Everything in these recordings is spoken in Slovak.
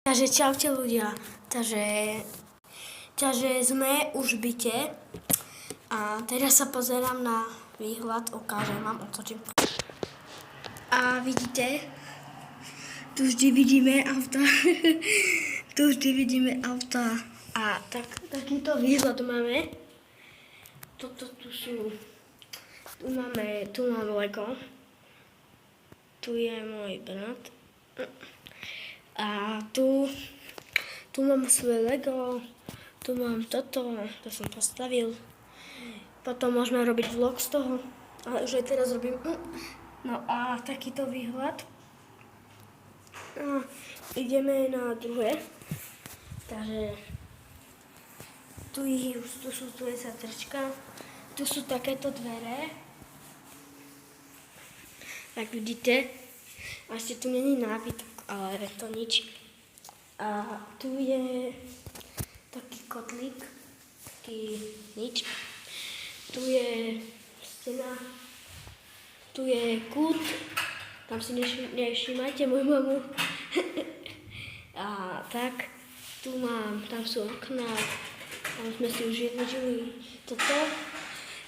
Takže čaute ľudia, takže sme už v byte a teraz sa pozerám na výhľad, ukážem vám, otočím. A vidíte, tu vždy vidíme auta, a takýto výhľad máme. Tu mám Lego, tu je môj brat. A tu mám svoje Lego, tu mám toto, to som postavil. Potom môžeme robiť vlog z toho, ale už aj teraz robím. No a takýto výhľad. A ideme na druhé. Takže tu je satrčka, tu sú takéto dvere. Tak vidíte, a ešte tu není nábytok, ale to nič. A tu je taký kotlík, taký nič. Tu je stena, tu je kút, tam si nevšímajte moju mamu. A tak, tam sú okná, tam sme si už jedno žili. Toto,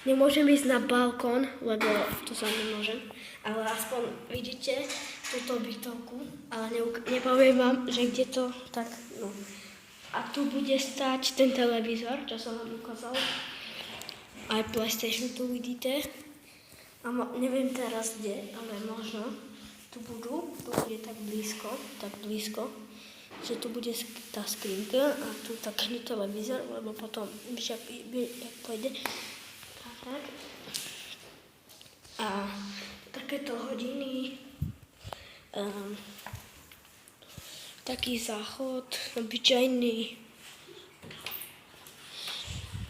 nemôžem ísť na balkón, lebo to sa nemôžem, ale aspoň vidíte túto bytovku, ale nepoviem vám, že kde to, tak no. A tu bude stať ten televízor, čo som vám ukázal. Aj PlayStation tu vidíte. A neviem teraz kde, ale možno tu bude tak blízko, že tu bude tá skrinka a tu taký televízor, lebo potom však pôjde. Tak. A takéto hodiny, taký záchod, obyčajný,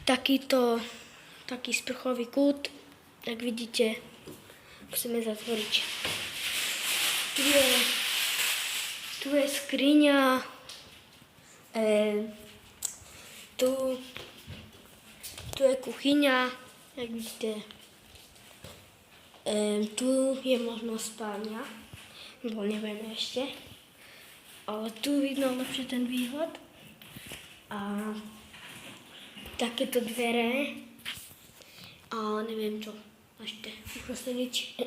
taký sprchový kút, tak vidíte, musíme zatvoriť. Tu je skriňa, tu je kuchyňa, jak vidíte. Tu je možno spálňa, bo neviem ešte, ale tu vidno lepšie ten výhľad. A takéto dvere, ale neviem čo ešte, proste nič.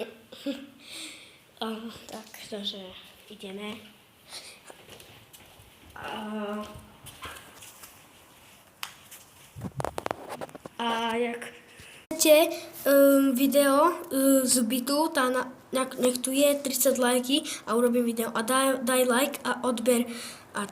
Tak, takže ideme. A jak chcete video z bytu, nech tu je 30 lajky a urobím video. A daj like a odber. A